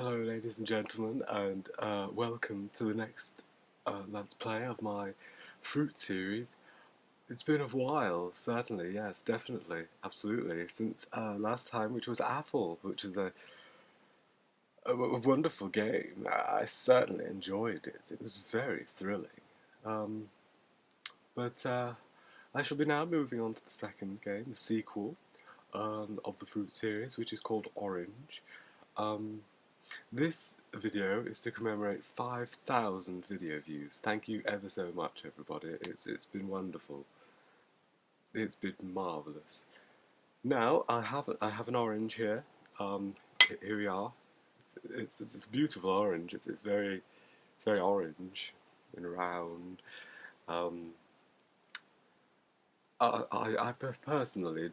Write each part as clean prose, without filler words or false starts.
Hello ladies and gentlemen, and welcome to the next Let's Play of my fruit series. It's been a while, certainly, yes, definitely, absolutely, since last time, which was Apple, which is a wonderful game. I certainly enjoyed it. It was very thrilling. Um, but I shall be now moving on to the second game, the sequel of the fruit series, which is called Orange. Um, This video is to commemorate 5,000 video views. Thank you ever so much, everybody. It's been wonderful. It's been marvelous. Now I have an orange here. Here we are. It's a beautiful orange. It's very orange and round. Um, I personally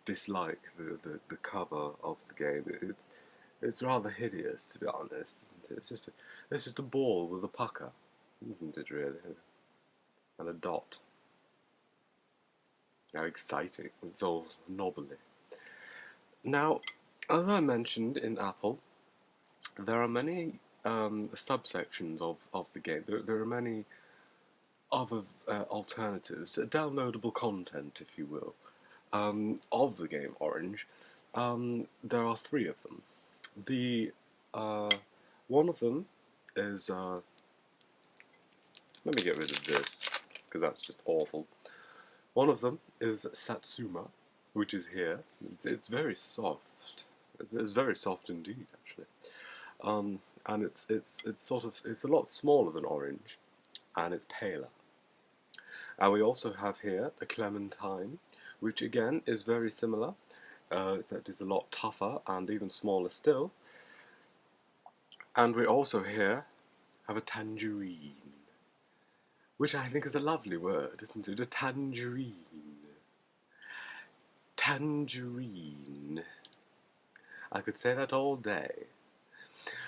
dislike the cover of the game. It's rather hideous, to be honest, isn't it? It's just a ball with a pucker, isn't it, really? And a dot. How exciting. It's all knobbly. Now, as I mentioned in Apple, there are many subsections of the game. There are many other alternatives, downloadable content, if you will, of the game Orange. There are three of them. The one of them is let me get rid of this because that's just awful. One of them is Satsuma, which is here. It's very soft. It's very soft indeed, actually. And it's a lot smaller than Orange, and it's paler. And we also have here a Clementine, which again is very similar. It is a lot tougher and even smaller still. And we also here have a tangerine, which I think is a lovely word, isn't it? A tangerine. Tangerine. I could say that all day.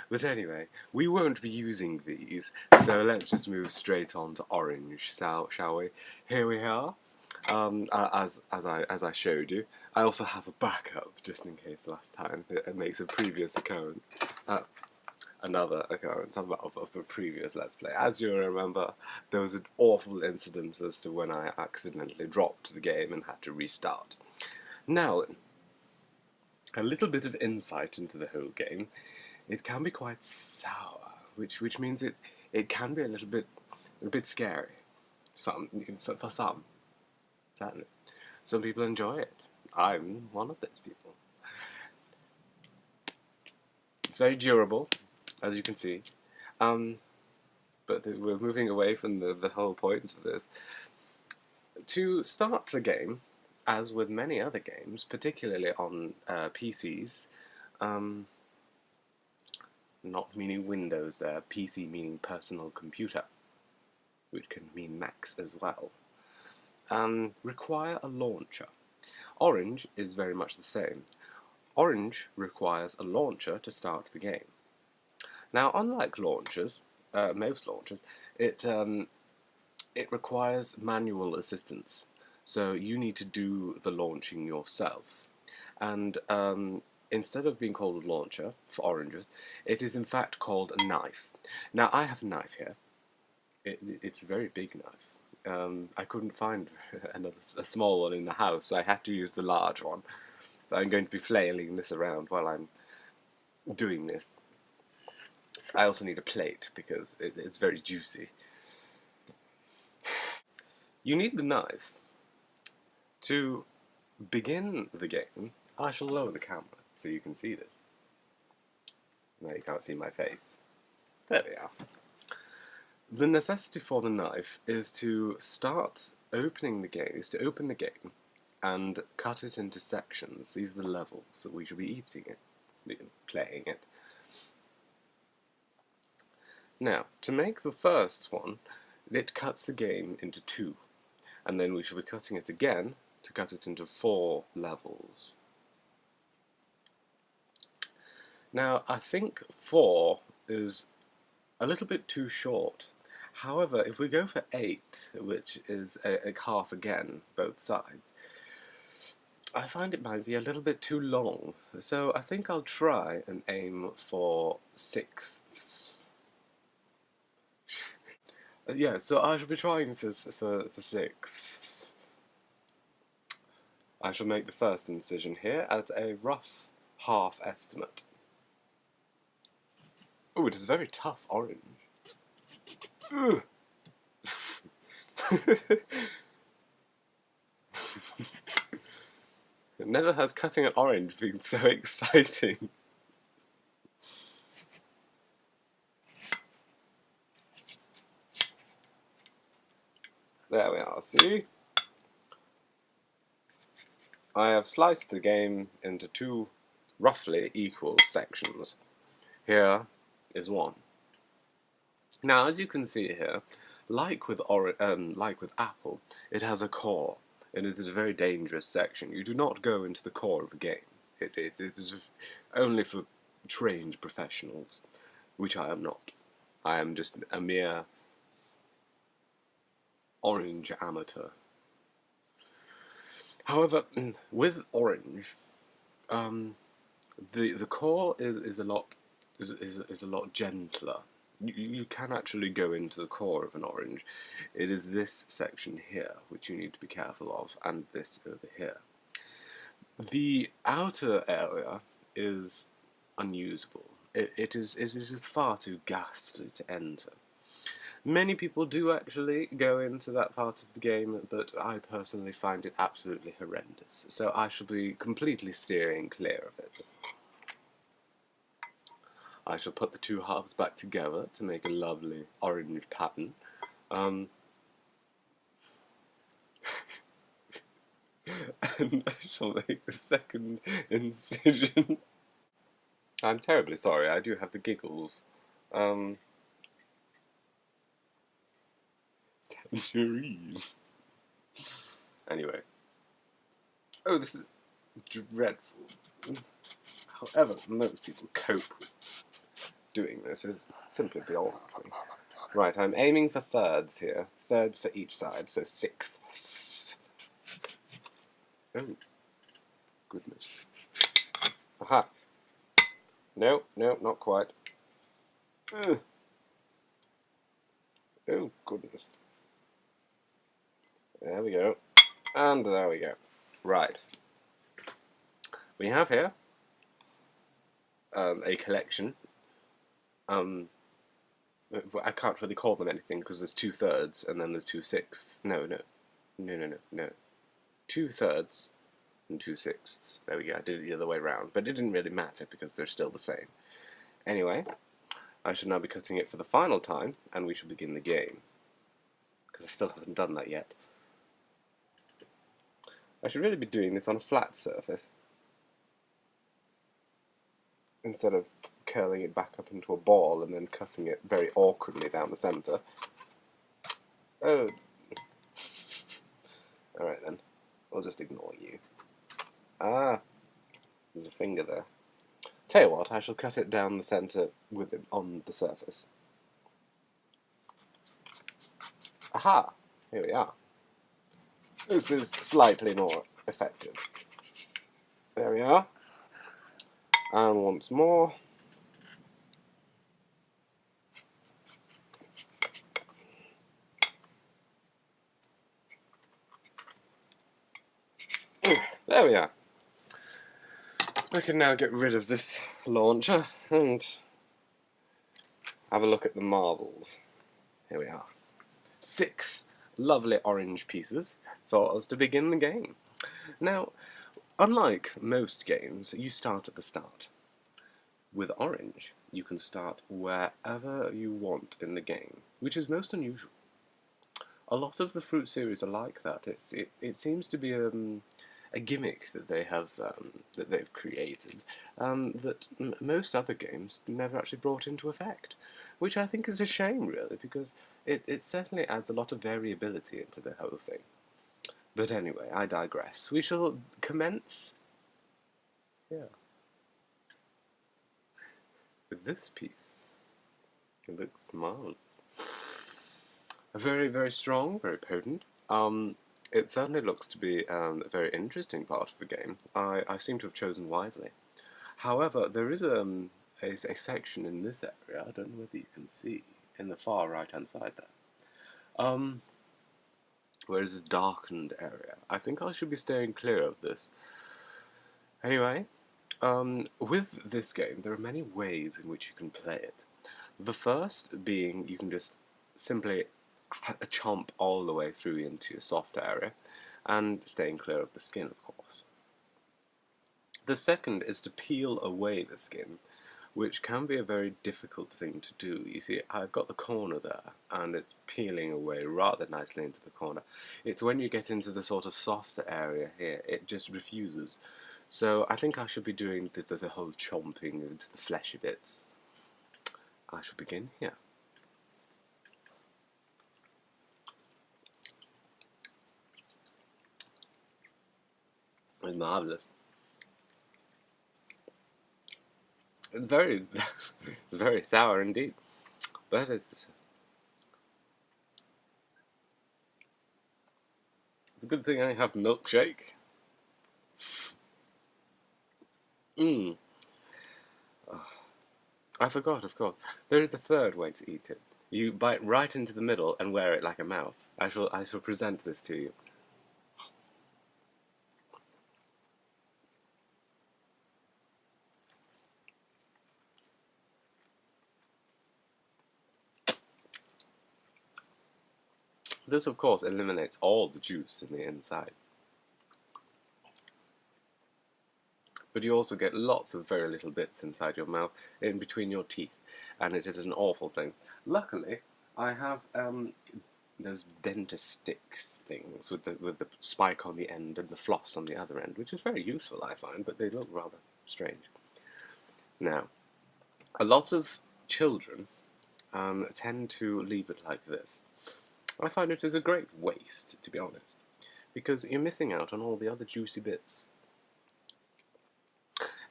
But anyway, we won't be using these, so let's just move straight on to Orange, shall we? Here we are. As I showed you, I also have a backup just in case last time it makes a previous occurrence, another occurrence of a previous Let's Play. As you remember, there was an awful incident as to when I accidentally dropped the game and had to restart. Now, a little bit of insight into the whole game. It can be quite sour, which means it can be a bit scary. For some. Certainly. Some people enjoy it. I'm one of those people. It's very durable, as you can see. But we're moving away from the whole point of this. To start the game, as with many other games, particularly on PCs, not meaning Windows there, PC meaning personal computer, which can mean Macs as well, require a launcher. Orange is very much the same. Orange requires a launcher to start the game. Now, unlike launchers, most launchers, it requires manual assistance. So you need to do the launching yourself. And instead of being called a launcher for oranges, it is in fact called a knife. Now, I have a knife here. It's a very big knife. I couldn't find a small one in the house, so I had to use the large one. So I'm going to be flailing this around while I'm doing this. I also need a plate because it's very juicy. You need the knife. To begin the game, I shall lower the camera so you can see this. Now you can't see my face. There we are. The necessity for the knife is to start opening the game, is to open the game and cut it into sections. These are the levels that we should be eating it, playing it. Now, to make the first one, it cuts the game into 2, and then we shall be cutting it again to cut it into 4 levels. Now, I think 4 is a little bit too short. However, if we go for 8, which is a half again, both sides, I find it might be a little bit too long, so I think I'll try and aim for sixths. Yeah, so I shall be trying for sixths. I shall make the first incision here at a rough half estimate. Oh, it is very tough orange. Ugh. Never has cutting an orange been so exciting. There we are, see? I have sliced the game into two roughly equal sections. Here is one. Now, as you can see here, like with apple, it has a core, and it is a very dangerous section. You do not go into the core of a game. It is only for trained professionals, which I am not. I am just a mere orange amateur. However, with orange, the core is a lot gentler. You can actually go into the core of an orange. It is this section here which you need to be careful of, and this over here. The outer area is unusable. It is just far too ghastly to enter. Many people do actually go into that part of the game, but I personally find it absolutely horrendous, so I shall be completely steering clear of it. I shall put the two halves back together to make a lovely orange pattern. And I shall make the second incision. I'm terribly sorry, I do have the giggles. Tangerine. Anyway. Oh, this is dreadful. However, most people cope with doing this is simply beyond me. Right, I'm aiming for thirds here. Thirds for each side, so sixths. Oh, goodness. Aha. No, not quite. Ugh. Oh, goodness. There we go. And there we go. Right. We have here a collection. I can't really call them anything because there's 2/3 and then there's 2/6. No. 2/3 and 2/6. There we go. I did it the other way around, but it didn't really matter because they're still the same. Anyway, I should now be cutting it for the final time, and we shall begin the game. Because I still haven't done that yet. I should really be doing this on a flat surface, instead of curling it back up into a ball and then cutting it very awkwardly down the centre. Oh. Alright then. I'll just ignore you. Ah. There's a finger there. Tell you what, I shall cut it down the centre with it on the surface. Aha! Here we are. This is slightly more effective. There we are. And once more. There we are. We can now get rid of this launcher and have a look at the marbles. Here we are. 6 lovely orange pieces for us to begin the game. Now, unlike most games, you start at the start. With orange, you can start wherever you want in the game, which is most unusual. A lot of the fruit series are like that. It seems to be a gimmick that they have that they've created that most other games never actually brought into effect, which I think is a shame, really, because it certainly adds a lot of variability into the whole thing. But anyway, I digress. We shall commence here with this piece. It looks marvelous. Very, very strong, very potent. It certainly looks to be a very interesting part of the game. I seem to have chosen wisely. However, there is a section in this area, I don't know whether you can see, in the far right-hand side there, where is a darkened area. I think I should be staying clear of this. Anyway, with this game, there are many ways in which you can play it. The first being you can just simply chomp all the way through into your soft area, and staying clear of the skin, of course. The second is to peel away the skin, which can be a very difficult thing to do. You see, I've got the corner there, and it's peeling away rather nicely into the corner. It's when you get into the sort of softer area here, it just refuses. So I think I should be doing the whole chomping into the fleshy bits. I shall begin here. It's marvellous. It's very, it's very sour indeed, but it's a good thing I have milkshake. Mmm. I forgot, of course. There is a third way to eat it. You bite right into the middle and wear it like a mouth. I shall present this to you. This, of course, eliminates all the juice in the inside. But you also get lots of very little bits inside your mouth, in between your teeth, and it is an awful thing. Luckily, I have those dentist sticks things with the spike on the end and the floss on the other end, which is very useful, I find, but they look rather strange. Now, a lot of children tend to leave it like this. I find it is a great waste, to be honest, because you're missing out on all the other juicy bits.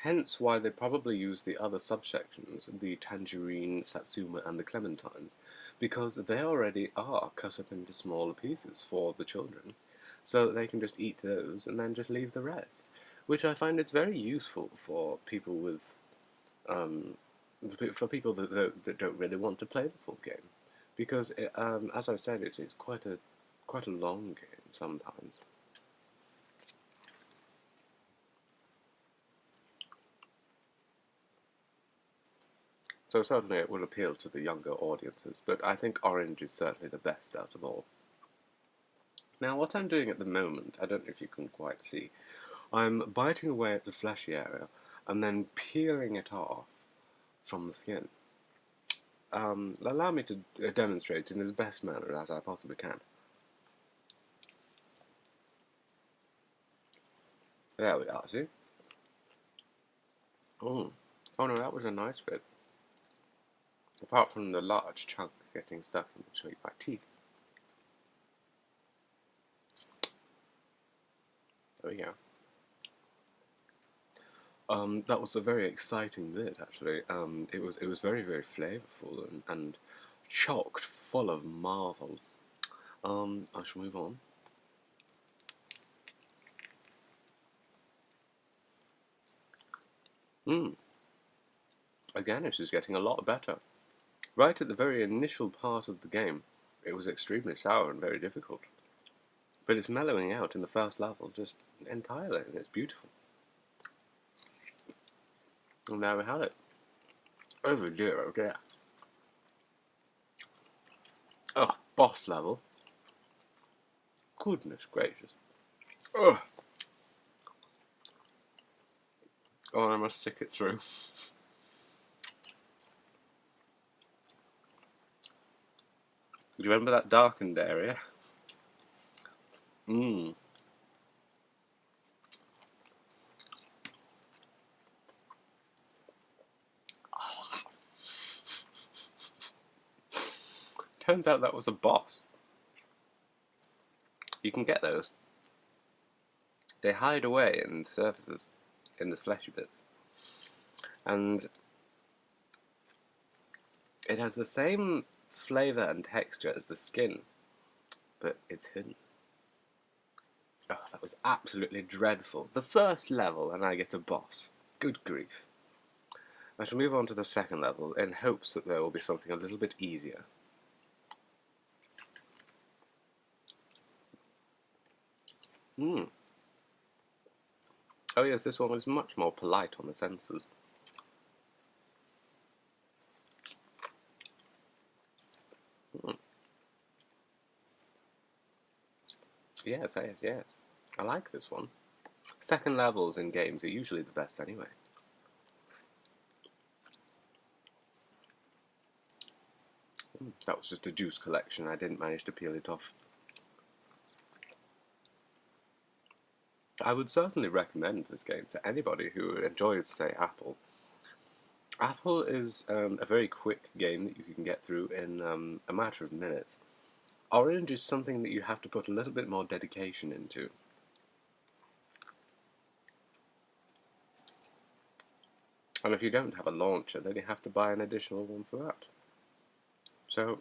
Hence why they probably use the other subsections, the tangerine, satsuma, and the clementines, because they already are cut up into smaller pieces for the children, so that they can just eat those and then just leave the rest, which I find is very useful for people with, for people that don't really want to play the full game, because as I said, it's quite a long game sometimes. So certainly it will appeal to the younger audiences, but I think orange is certainly the best out of all. Now what I'm doing at the moment, I don't know if you can quite see, I'm biting away at the fleshy area and then peeling it off from the skin. Allow me to demonstrate in as best manner as I possibly can. There we are, see? Oh no, that was a nice bit. Apart from the large chunk getting stuck in between my teeth. There we go. That was a very exciting bit, actually. It was very, very flavourful and chocked full of marvel. I shall move on. Again, it is getting a lot better. Right at the very initial part of the game, it was extremely sour and very difficult. But it's mellowing out in the first level just entirely, and it's beautiful. And there we have it. Oh dear, oh dear. Oh, boss level. Goodness gracious. Oh, I must stick it through. Do you remember that darkened area? Turns out that was a boss. You can get those. They hide away in the surfaces, in the fleshy bits. And it has the same flavour and texture as the skin, but it's hidden. Oh, that was absolutely dreadful. The first level, and I get a boss. Good grief. I shall move on to the second level in hopes that there will be something a little bit easier. Oh yes, this one was much more polite on the senses. Yes, yes, yes. I like this one. Second levels in games are usually the best anyway. That was just a juice collection. I didn't manage to peel it off. I would certainly recommend this game to anybody who enjoys, say, Apple. Apple is a very quick game that you can get through in a matter of minutes. Orange is something that you have to put a little bit more dedication into. And if you don't have a launcher, then you have to buy an additional one for that. So,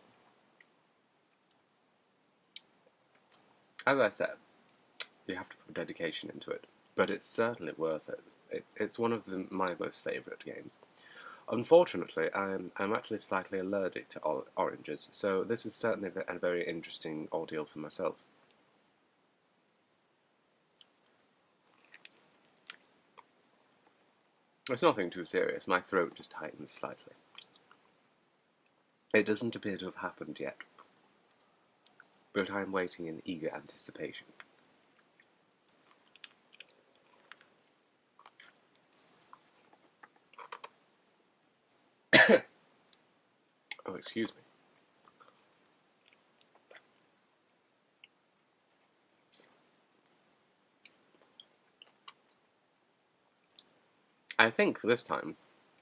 as I said, you have to put dedication into it, but it's certainly worth it. It's one of my most favourite games. Unfortunately, I'm actually slightly allergic to oranges, so this is certainly a very interesting ordeal for myself. It's nothing too serious, my throat just tightens slightly. It doesn't appear to have happened yet, but I am waiting in eager anticipation. Oh, excuse me. I think this time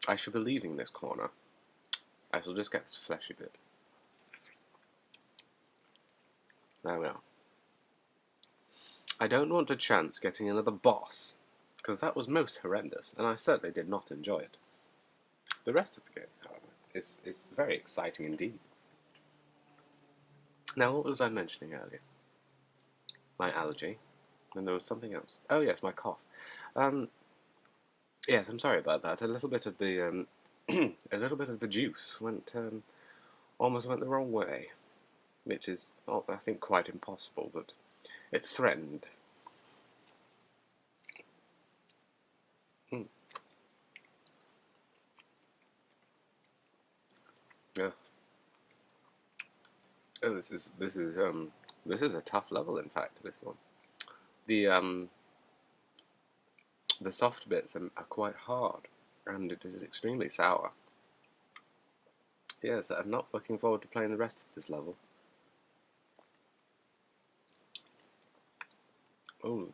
I shall be leaving this corner. I shall just get this fleshy bit. There we are. I don't want to chance getting another boss, because that was most horrendous, and I certainly did not enjoy it. The rest of the game, however, is very exciting indeed. Now, what was I mentioning earlier? My allergy, and there was something else. Oh yes, my cough. Yes, I'm sorry about that. A little bit of the a little bit of the juice almost went the wrong way, which is, I think, quite impossible, but it threatened. Yeah. Oh, this is a tough level. In fact, this one. The the soft bits are quite hard, and it is extremely sour. Yes, I'm not looking forward to playing the rest of this level. Oh.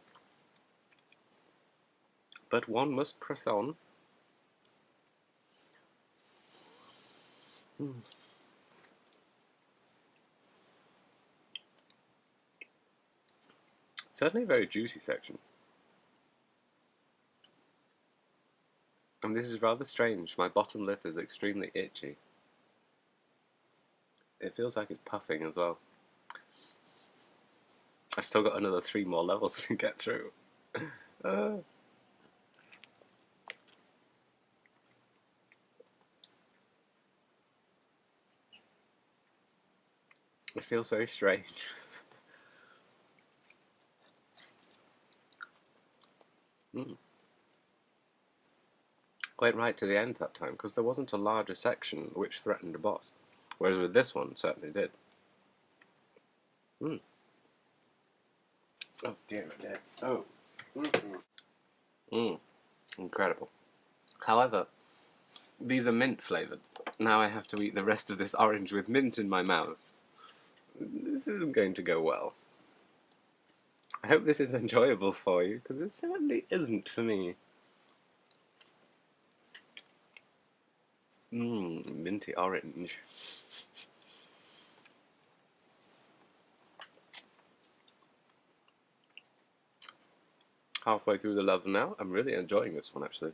But one must press on. Certainly a very juicy section. And this is rather strange. My bottom lip is extremely itchy. It feels like it's puffing as well. I've still got another 3 more levels to get through. It feels very strange. Went right to the end that time, because there wasn't a larger section which threatened a boss. Whereas with this one, certainly did. Oh, dear, dear. Oh. Incredible. However, these are mint flavoured. Now I have to eat the rest of this orange with mint in my mouth. This isn't going to go well. I hope this is enjoyable for you, because it certainly isn't for me. Minty orange. Halfway through the level now. I'm really enjoying this one, actually.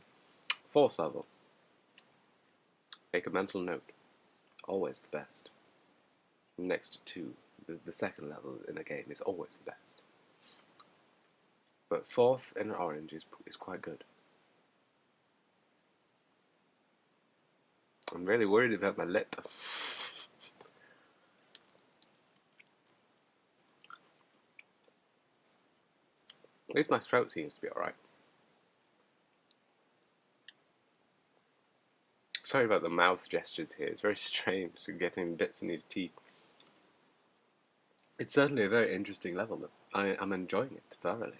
4th level. Make a mental note. Always the best. Next to 2. The second level in a game is always the best. But 4th in orange is quite good. I'm really worried about my lip. At least my throat seems to be alright. Sorry about the mouth gestures here. It's very strange getting bits in your teeth. It's certainly a very interesting level, though. I'm enjoying it thoroughly.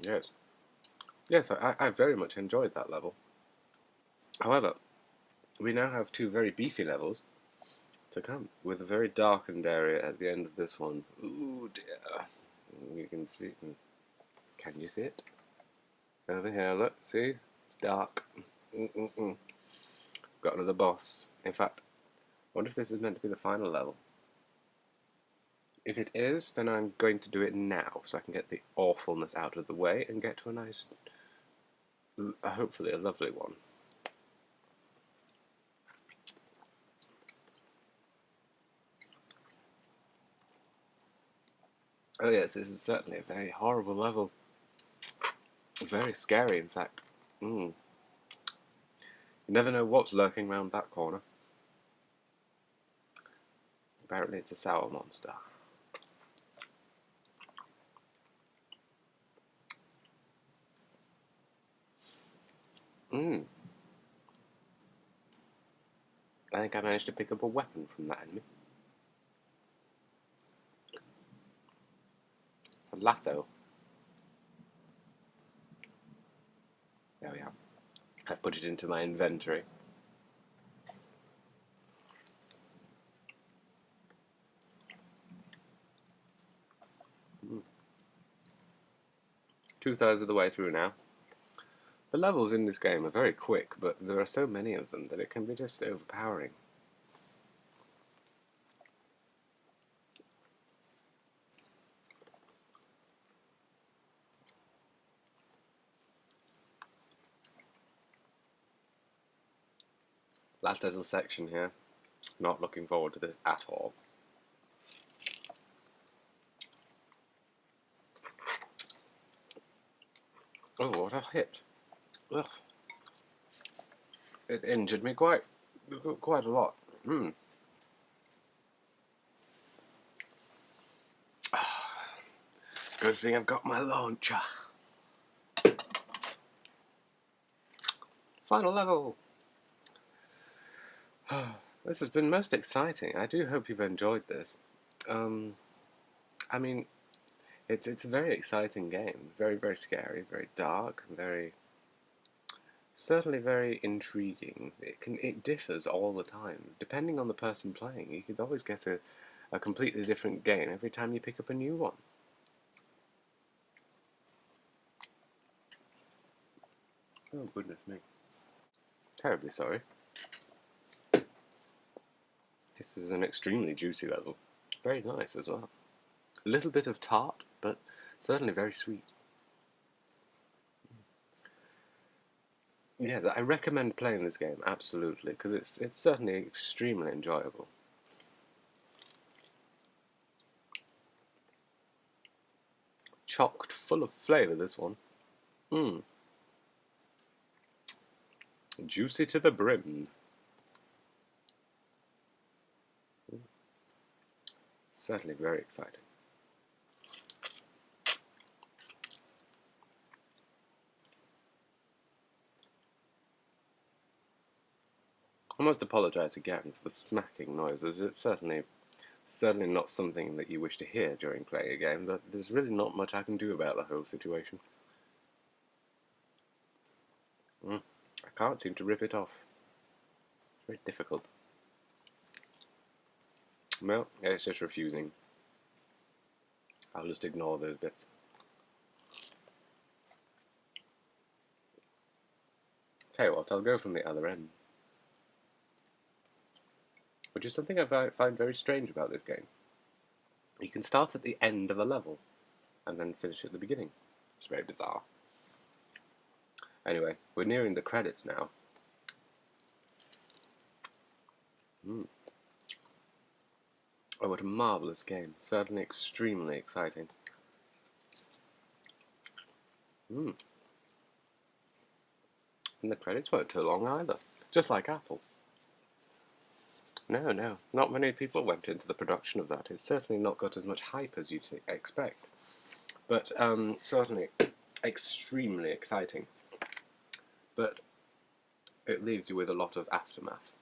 Yes. Yes, I very much enjoyed that level. However, we now have 2 very beefy levels to come, with a very darkened area at the end of this one. Ooh dear. You can see... Can you see it? Over here, look, see? It's dark. Got another boss. In fact, I wonder if this is meant to be the final level. If it is, then I'm going to do it now, so I can get the awfulness out of the way and get to a nice, hopefully a lovely one. Oh yes, this is certainly a very horrible level. Very scary, in fact. You never know what's lurking around that corner. Apparently it's a sour monster. I think I managed to pick up a weapon from that enemy. It's a lasso. There we are. I've put it into my inventory. Two-thirds of the way through now. The levels in this game are very quick, but there are so many of them that it can be just overpowering. Last little section here. Not looking forward to this at all. Oh, what a hit. Ugh. It injured me quite a lot. Good thing I've got my launcher. Final level. This has been most exciting. I do hope you've enjoyed this. I mean, it's a very exciting game. Very, very scary, very dark, certainly very intriguing. It differs all the time. Depending on the person playing, you could always get a completely different game every time you pick up a new one. Oh, goodness me. Terribly sorry. This is an extremely juicy level. Very nice as well. A little bit of tart, but certainly very sweet. Yes, I recommend playing this game, absolutely, because it's certainly extremely enjoyable. Chocked full of flavour, this one. Juicy to the brim. Certainly very exciting. I must apologise again for the smacking noises. It's certainly not something that you wish to hear during playing a game, but there's really not much I can do about the whole situation. I can't seem to rip it off. It's very difficult. Well, it's just refusing. I'll just ignore those bits. Tell you what, I'll go from the other end. Which is something I find very strange about this game. You can start at the end of a level, and then finish at the beginning. It's very bizarre. Anyway, we're nearing the credits now. Mm. Oh, what a marvellous game. Certainly extremely exciting. Mm. And the credits weren't too long either. Just like Apple. No, no. Not many people went into the production of that. It's certainly not got as much hype as you'd expect. But certainly extremely exciting. But it leaves you with a lot of aftermath.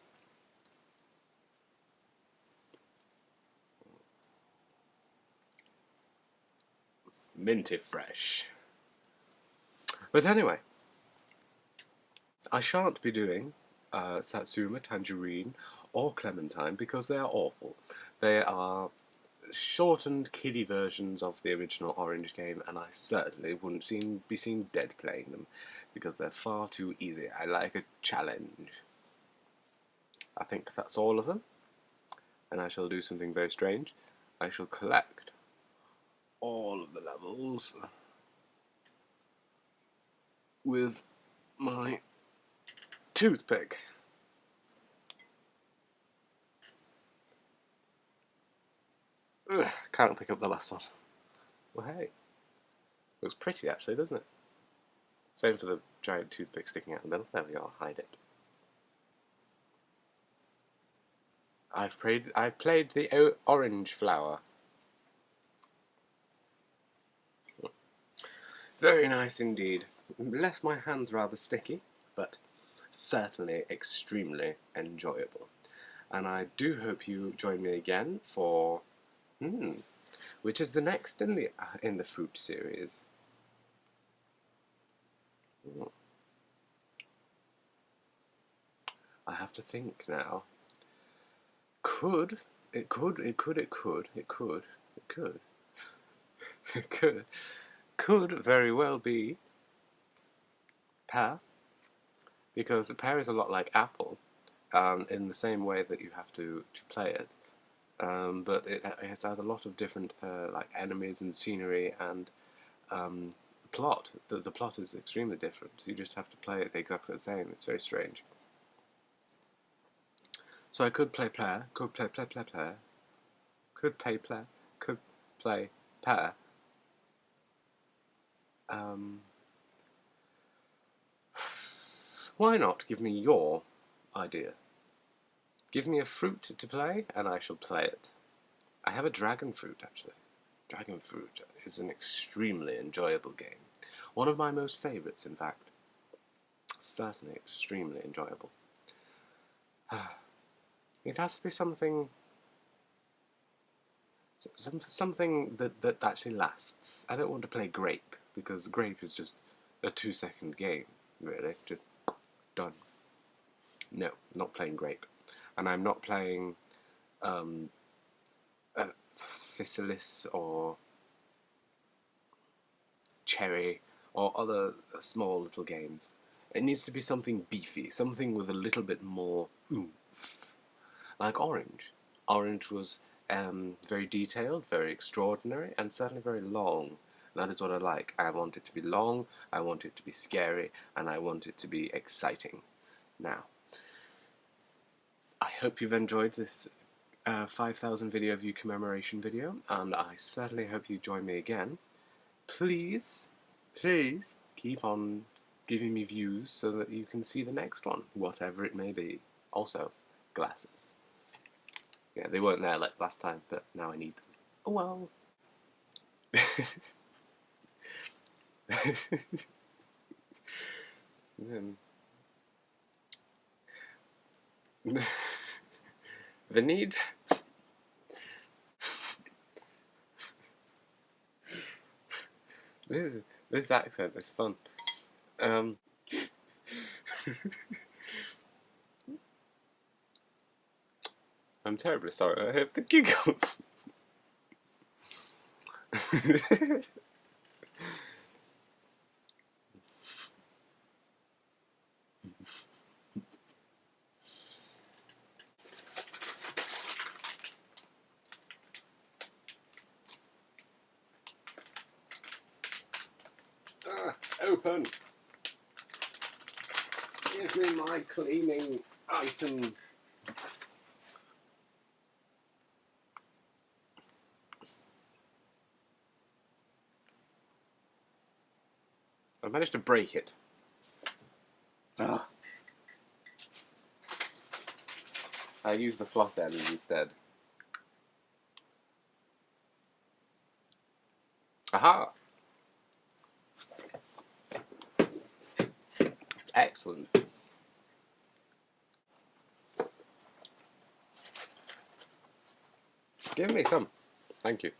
Minty fresh. But anyway, I shan't be doing Satsuma, Tangerine, or Clementine because they are awful. They are shortened, kiddie versions of the original Orange game, and I certainly wouldn't be seen dead playing them because they're far too easy. I like a challenge. I think that's all of them, and I shall do something very strange. I shall collect all of the levels with my toothpick. Ugh, can't pick up the last one. Well, hey. Looks pretty, actually, doesn't it? Same for the giant toothpick sticking out in the middle. There we go, I'll hide it. I've played the orange flower. Very nice indeed. Left my hands rather sticky, but certainly extremely enjoyable. And I do hope you join me again for which is the next in the fruit series. I have to think now. It could very well be pear, because pear is a lot like apple, in the same way that you have to play it. But it has a lot of different like enemies and scenery and plot. The plot is extremely different. So you just have to play it exactly the same. It's very strange. So I could play player, could play player, could play player, could play pair. Why not give me your idea? Give me a fruit to play, and I shall play it. I have a dragon fruit, actually. Dragon fruit is an extremely enjoyable game. One of my most favourites, in fact. Certainly extremely enjoyable. It has to be something that actually lasts. I don't want to play grape, because grape is just a 2-second game, really. Just done. No, not playing grape. And I'm not playing Physalis or Cherry or other small little games. It needs to be something beefy, something with a little bit more oomph. Like Orange. Orange was very detailed, very extraordinary, and certainly very long. That is what I like. I want it to be long, I want it to be scary, and I want it to be exciting. Now, I hope you've enjoyed this 5,000 video view commemoration video, and I certainly hope you join me again. Please keep on giving me views so that you can see the next one, whatever it may be. Also, glasses. Yeah, they weren't there like last time, but now I need them. Oh well. The need. This accent is fun. I'm terribly sorry. I have the giggles. Open. Give me my cleaning item. I managed to break it. Ah. I used the floss end instead. Aha! Excellent. Give me some. Thank you.